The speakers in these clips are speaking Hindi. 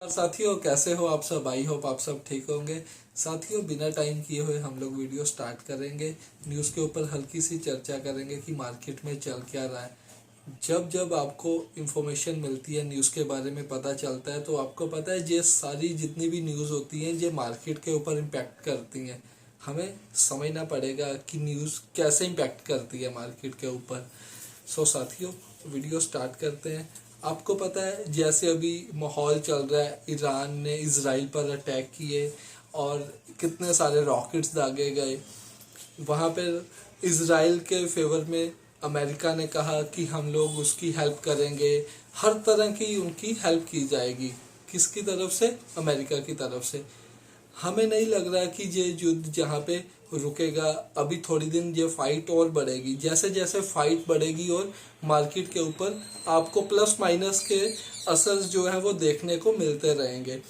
साथियों, कैसे हो आप सब। आई होप आप सब ठीक होंगे। साथियों, बिना टाइम किए हुए हम लोग वीडियो स्टार्ट करेंगे। न्यूज़ के ऊपर हल्की सी चर्चा करेंगे कि मार्केट में चल क्या रहा है। जब जब आपको इंफॉर्मेशन मिलती है, न्यूज़ के बारे में पता चलता है, तो आपको पता है ये सारी जितनी भी न्यूज़ होती हैं ये मार्केट के ऊपर इम्पैक्ट करती हैं। हमें समझना पड़ेगा कि न्यूज़ कैसे इम्पैक्ट करती है मार्केट के ऊपर। सो साथियों, वीडियो स्टार्ट करते हैं। आपको पता है जैसे अभी माहौल चल रहा है, ईरान ने इजराइल पर अटैक किए और कितने सारे रॉकेट्स दागे गए। वहाँ पर इजराइल के फेवर में अमेरिका ने कहा कि हम लोग उसकी हेल्प करेंगे, हर तरह की उनकी हेल्प की जाएगी। किसकी तरफ से? अमेरिका की तरफ से। हमें नहीं लग रहा कि ये युद्ध जहाँ पे रुकेगा। अभी थोड़ी दिन ये फाइट और बढ़ेगी। जैसे जैसे फाइट बढ़ेगी और मार्केट के ऊपर आपको प्लस माइनस के असर जो है वो देखने को मिलते रहेंगे।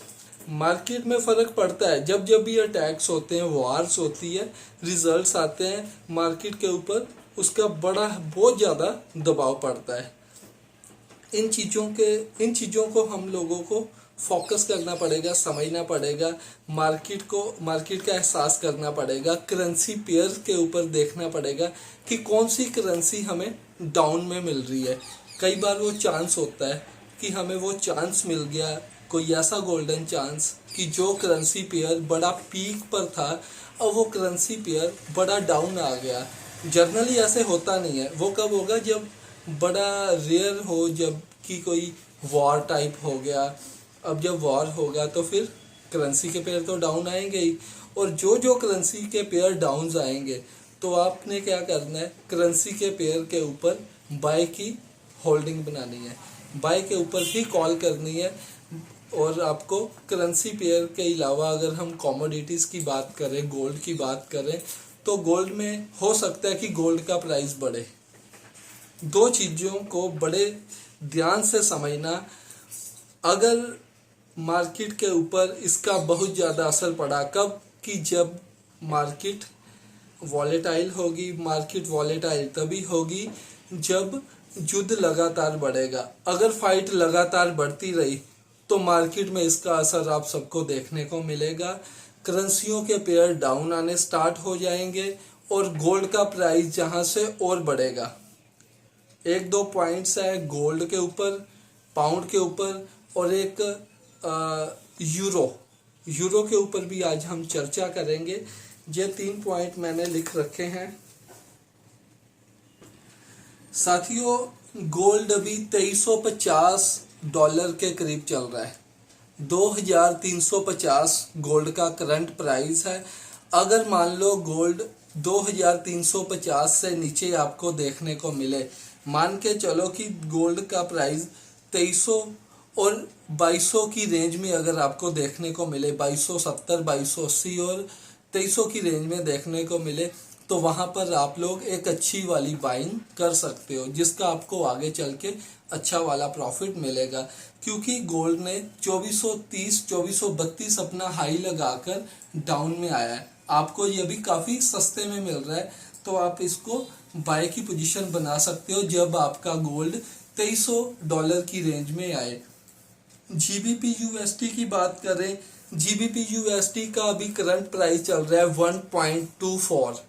मार्केट में फर्क पड़ता है जब जब भी अटैक्स होते हैं, वॉर्स होती है, रिजल्ट्स आते हैं मार्केट के ऊपर, उसका बहुत ज़्यादा दबाव पड़ता है। इन चीज़ों को हम लोगों को फोकस करना पड़ेगा, समझना पड़ेगा, मार्केट का एहसास करना पड़ेगा। करेंसी पेयर के ऊपर देखना पड़ेगा कि कौन सी करेंसी हमें डाउन में मिल रही है। कई बार वो चांस होता है कि हमें वो चांस मिल गया, कोई ऐसा गोल्डन चांस कि जो करेंसी पेयर बड़ा पीक पर था और वो करेंसी पेयर बड़ा डाउन आ गया। जनरली ऐसे होता नहीं है। वो कब होगा? जब बड़ा रेयर हो, जब कि कोई वॉर टाइप हो गया। अब जब वॉर होगा तो फिर करेंसी के पेयर तो डाउन आएंगे ही, और जो जो करेंसी के पेयर डाउन आएंगे तो आपने क्या करना है, करेंसी के पेयर के ऊपर बाय की होल्डिंग बनानी है, बाय के ऊपर ही कॉल करनी है। और आपको करेंसी पेयर के अलावा अगर हम कमोडिटीज़ की बात करें, गोल्ड की बात करें, तो गोल्ड में हो सकता है कि गोल्ड का प्राइस बढ़े। दो चीज़ों को बड़े ध्यान से समझना। अगर मार्केट के ऊपर इसका बहुत ज़्यादा असर पड़ा, कब? कि जब मार्केट वॉलेटाइल होगी। मार्केट वॉलेटाइल तभी होगी जब युद्ध लगातार बढ़ेगा। अगर फाइट लगातार बढ़ती रही तो मार्केट में इसका असर आप सबको देखने को मिलेगा। करेंसियों के पेयर डाउन आने स्टार्ट हो जाएंगे और गोल्ड का प्राइस जहां से और बढ़ेगा। एक दो पॉइंट्स है गोल्ड के ऊपर, पाउंड के ऊपर, और एक यूरो के ऊपर भी आज हम चर्चा करेंगे। ये 3 पॉइंट मैंने लिख रखे हैं। साथियों, गोल्ड अभी $2350 के करीब चल रहा है। 2350 गोल्ड का करंट प्राइस है। अगर मान लो गोल्ड 2350 से नीचे आपको देखने को मिले, मान के चलो कि गोल्ड का प्राइस 2300 और 2200 की रेंज में अगर आपको देखने को मिले, 2270, 2280 और 2300 की रेंज में देखने को मिले, तो वहां पर आप लोग एक अच्छी वाली बाइंग कर सकते हो, जिसका आपको आगे चल के अच्छा वाला प्रॉफिट मिलेगा। क्योंकि गोल्ड ने 2430, 2432 अपना हाई लगाकर डाउन में आया है। आपको ये भी काफी सस्ते में मिल रहा है, तो आप इसको बाय की पोजीशन बना सकते हो जब आपका गोल्ड $2300 की रेंज में आए। जीबीपी यूएसटी की बात करें, जीबीपी यूएसटी का अभी करंट प्राइस चल रहा है 1.24।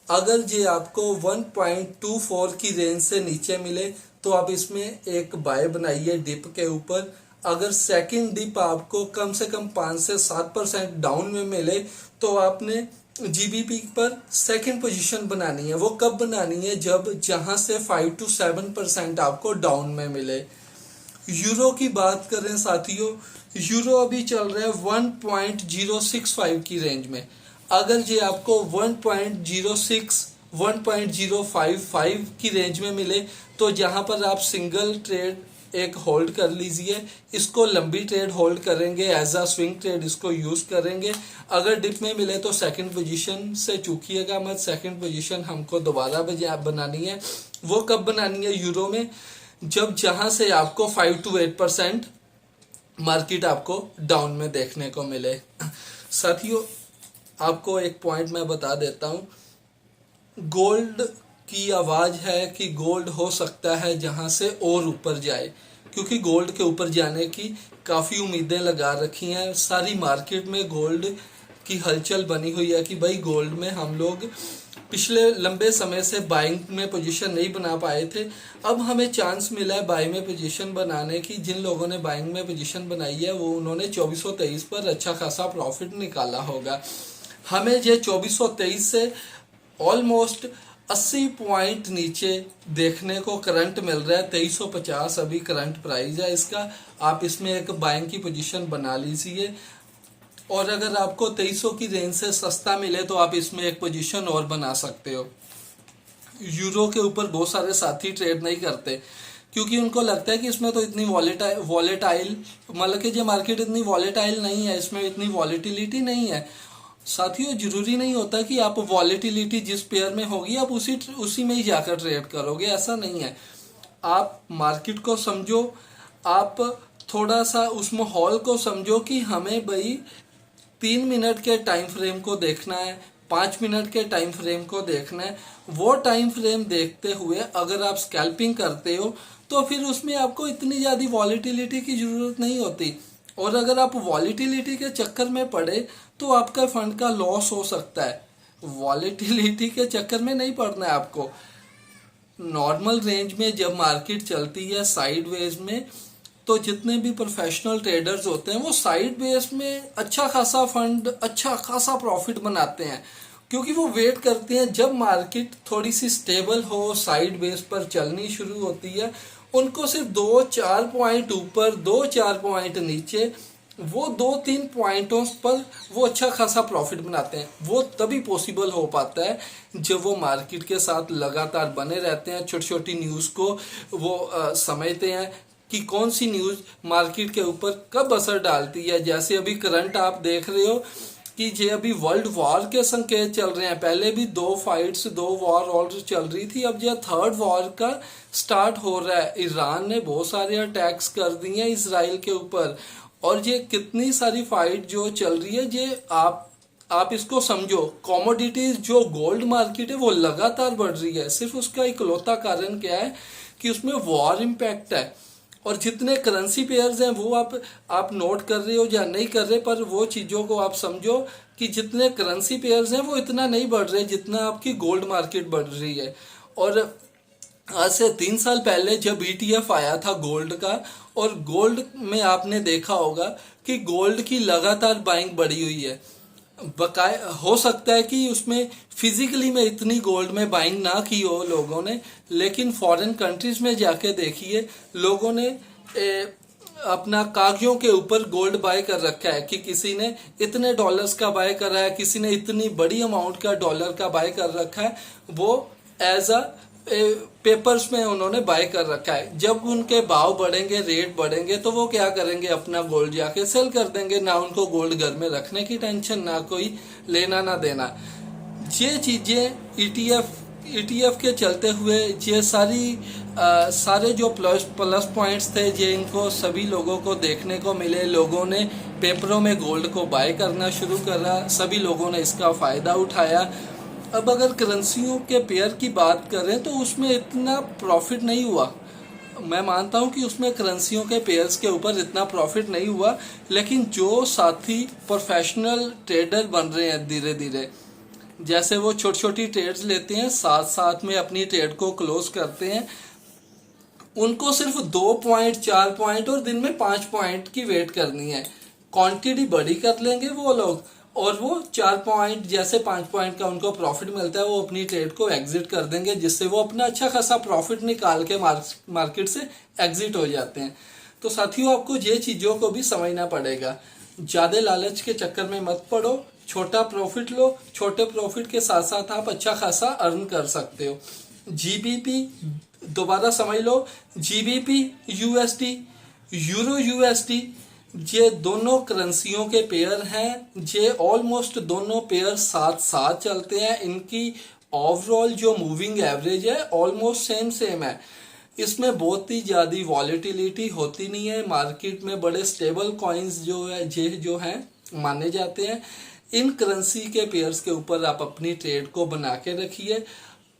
अगर ये आपको 1.24 की रेंज से नीचे मिले तो आप इसमें एक बाय बनाइए डिप के ऊपर। अगर सेकंड डिप आपको कम से कम 5 से 7% डाउन में मिले तो आपने जीबीपी पर सेकंड पोजीशन बनानी है। वो कब बनानी है? जब जहां से 5 to 7% आपको डाउन में मिले। यूरो की बात करें साथियों, यूरो अभी चल रहा है 1.065 की रेंज में। अगर ये आपको 1.06, 1.055 की रेंज में मिले तो जहां पर आप सिंगल ट्रेड एक होल्ड कर लीजिए। इसको लंबी ट्रेड होल्ड करेंगे, एज अ स्विंग ट्रेड इसको यूज करेंगे। अगर डिप में मिले तो सेकंड पोजीशन से चूकिएगा मत। सेकंड पोजीशन हमको दोबारा बनानी है। वो कब बनानी है यूरो में? जब जहां से आपको 5 to 8% मार्केट आपको डाउन में देखने को मिले। साथियों, आपको एक पॉइंट मैं बता देता हूं। गोल्ड की आवाज है कि गोल्ड हो सकता है जहां से और ऊपर जाए। क्योंकि गोल्ड के ऊपर जाने की काफ़ी उम्मीदें लगा रखी हैं। सारी मार्केट में गोल्ड की हलचल बनी हुई है कि भाई गोल्ड में हम लोग पिछले लंबे समय से बाइंग में पोजीशन नहीं बना पाए थे। अब हमें चांस मिला है बाई में पोजीशन बनाने की। जिन लोगों ने बाइंग में पोजीशन बनाई है वो उन्होंने 2423 पर अच्छा खासा प्रॉफिट निकाला होगा। हमें ये 2423 से ऑलमोस्ट 80 पॉइंट नीचे देखने को करंट मिल रहा है। 2350 अभी करंट प्राइस है इसका। आप इसमें एक बाइंग की पोजीशन बना लीजिए, और अगर आपको 2300 की रेंज से सस्ता मिले तो आप इसमें एक पोजीशन और बना सकते हो। यूरो के ऊपर बहुत सारे साथी ट्रेड नहीं करते क्योंकि उनको लगता है कि इसमें तो इतनी वॉलेटाइल मतलब कि ये मार्केट इतनी वॉलेटाइल नहीं है, इसमें इतनी वॉलेटिलिटी नहीं है। साथियों, जरूरी नहीं होता कि आप वॉलेटिलिटी जिस पेयर में होगी आप उसी में ही जाकर ट्रेड करोगे, ऐसा नहीं है। आप मार्केट को समझो, आप थोड़ा सा उस माहौल को समझो कि हमें भाई 3 मिनट के टाइम फ्रेम को देखना है, 5 मिनट के टाइम फ्रेम को देखना है। वो टाइम फ्रेम देखते हुए अगर आप स्कैल्पिंग करते हो तो फिर उसमें आपको इतनी ज़्यादा वॉलेटिलिटी की ज़रूरत नहीं होती। और अगर आप वॉलेटिलिटी के चक्कर में पड़े तो आपका फंड का लॉस हो सकता है। वॉलेटिलिटी के चक्कर में नहीं पड़ना है आपको। नॉर्मल रेंज में जब मार्केट चलती है साइडवेज में, तो जितने भी प्रोफेशनल ट्रेडर्स होते हैं वो साइड बेस में अच्छा खासा फंड, अच्छा खासा प्रॉफिट बनाते हैं, क्योंकि वो वेट करते हैं जब मार्केट थोड़ी सी स्टेबल हो, साइड बेस पर चलनी शुरू होती है। उनको सिर्फ 2-4 पॉइंट ऊपर, 2-4 पॉइंट नीचे, वो 2-3 पॉइंटों पर वो अच्छा खासा प्रॉफिट बनाते हैं। वो तभी पॉसिबल हो पाता है जब वो मार्केट के साथ लगातार बने रहते हैं। छोटी छोटी न्यूज़ को वो समझते हैं कि कौन सी न्यूज़ मार्केट के ऊपर कब असर डालती है। जैसे अभी करंट आप देख रहे हो कि ये अभी वर्ल्ड वॉर के संकेत चल रहे हैं। पहले भी 2 फाइट्स, 2 वॉर ऑलरेडी चल रही थी, अब यह 3rd वॉर का स्टार्ट हो रहा है। ईरान ने बहुत सारे अटैक्स कर दिए हैं इसराइल के ऊपर, और ये कितनी सारी फाइट जो चल रही है, ये आप इसको समझो। कॉमोडिटीज जो गोल्ड मार्केट है वो लगातार बढ़ रही है। सिर्फ उसका इकलौता कारण क्या है कि उसमें वॉर इम्पैक्ट है। और जितने करेंसी पेयर्स हैं वो आप नोट कर रहे हो या नहीं कर रहे, पर वो चीज़ों को आप समझो कि जितने करेंसी पेयर्स हैं वो इतना नहीं बढ़ रहे जितना आपकी गोल्ड मार्केट बढ़ रही है। और आज से 3 साल पहले जब ETF आया था गोल्ड का, और गोल्ड में आपने देखा होगा कि गोल्ड की लगातार बाइंग बढ़ी हुई है। बकाया हो सकता है कि उसमें फिजिकली में इतनी गोल्ड में बाइंग ना की हो लोगों ने, लेकिन फॉरेन कंट्रीज में जाके देखिए लोगों ने अपना कागजों के ऊपर गोल्ड बाय कर रखा है कि किसी ने इतने डॉलर्स का बाय कर रहा है, किसी ने इतनी बड़ी अमाउंट का डॉलर का बाय कर रखा है। वो एज अ पेपर्स में उन्होंने बाय कर रखा है। जब उनके भाव बढ़ेंगे, रेट बढ़ेंगे, तो वो क्या करेंगे, अपना गोल्ड जाके सेल कर देंगे। ना उनको गोल्ड घर में रखने की टेंशन, ना कोई लेना ना देना। ये चीजें ETF के चलते हुए ये सारे जो प्लस पॉइंट्स थे, ये इनको सभी लोगों को देखने को मिले। लोगों ने पेपरों में गोल्ड को बाय करना शुरू करा, सभी लोगों ने इसका फायदा उठाया। अब अगर करेंसियों के पेयर की बात करें तो उसमें इतना प्रॉफिट नहीं हुआ। मैं मानता हूं कि उसमें करेंसियों के पेयर्स के ऊपर इतना प्रॉफिट नहीं हुआ, लेकिन जो साथी प्रोफेशनल ट्रेडर बन रहे हैं धीरे धीरे, जैसे वो छोटी छोटी ट्रेड्स लेते हैं, साथ साथ में अपनी ट्रेड को क्लोज करते हैं, उनको सिर्फ 2 पॉइंट, 4 पॉइंट और दिन में 5 पॉइंट की वेट करनी है। क्वांटिटी बड़ी कर लेंगे वो लोग, और वो 4 पॉइंट जैसे 5 पॉइंट का उनको प्रॉफिट मिलता है, वो अपनी ट्रेड को एग्जिट कर देंगे, जिससे वो अपना अच्छा खासा प्रॉफिट निकाल के मार्केट से एग्जिट हो जाते हैं। तो साथियों, आपको ये चीज़ों को भी समझना पड़ेगा। ज़्यादा लालच के चक्कर में मत पड़ो, छोटा प्रॉफिट लो। छोटे प्रॉफिट के साथ साथ आप अच्छा खासा अर्न कर सकते हो। GBP, दोबारा समझ लो, GBP USD, यूरो USD, ये दोनों करेंसियों के पेयर हैं। ये ऑलमोस्ट दोनों पेयर साथ साथ चलते हैं। इनकी ओवरऑल जो मूविंग एवरेज है ऑलमोस्ट सेम है। इसमें बहुत ही ज़्यादा वॉलेटिलिटी होती नहीं है। मार्केट में बड़े स्टेबल कॉइन्स जो हैं माने जाते हैं। इन करेंसी के पेयर्स के ऊपर आप अपनी ट्रेड को बना के रखिए।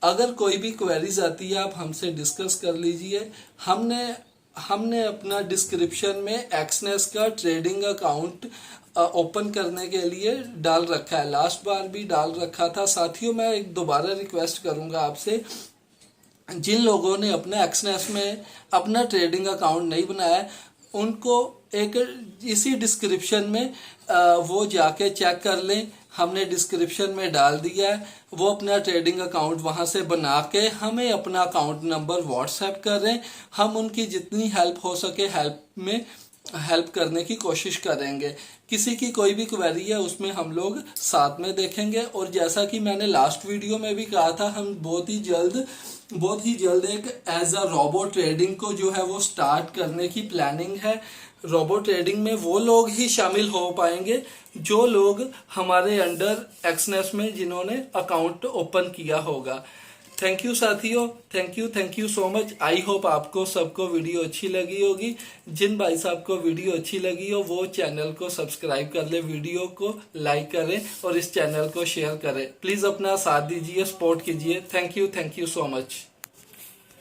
अगर कोई भी क्वेरीज आती है आप हमसे डिस्कस कर लीजिए। हमने हमने अपना डिस्क्रिप्शन में एक्सनेस का ट्रेडिंग अकाउंट ओपन करने के लिए डाल रखा है, लास्ट बार भी डाल रखा था। साथियों, मैं एक दोबारा रिक्वेस्ट करूंगा आपसे, जिन लोगों ने अपने एक्सनेस में अपना ट्रेडिंग अकाउंट नहीं बनाया उनको एक इसी डिस्क्रिप्शन में वो जाके चेक कर लें, हमने डिस्क्रिप्शन में डाल दिया है। वो अपना ट्रेडिंग अकाउंट वहां से बना के हमें अपना अकाउंट नंबर व्हाट्सएप करें, हम उनकी जितनी हेल्प हो सके हेल्प करने की कोशिश करेंगे। किसी की कोई भी क्वेरी है उसमें हम लोग साथ में देखेंगे। और जैसा कि मैंने लास्ट वीडियो में भी कहा था, हम बहुत ही जल्द एक एज अ रोबो ट्रेडिंग को जो है वो स्टार्ट करने की प्लानिंग है। रोबो ट्रेडिंग में वो लोग ही शामिल हो पाएंगे जो लोग हमारे अंडर एक्सनेस में जिन्होंने अकाउंट ओपन किया होगा। थैंक यू साथियों, thank you so much. I hope आपको सबको वीडियो अच्छी लगी होगी। जिन भाई साहब को वीडियो अच्छी लगी हो वो चैनल को सब्सक्राइब कर ले, वीडियो को लाइक करें और इस चैनल को शेयर करें। प्लीज अपना साथ दीजिए, सपोर्ट कीजिए। Thank you so much.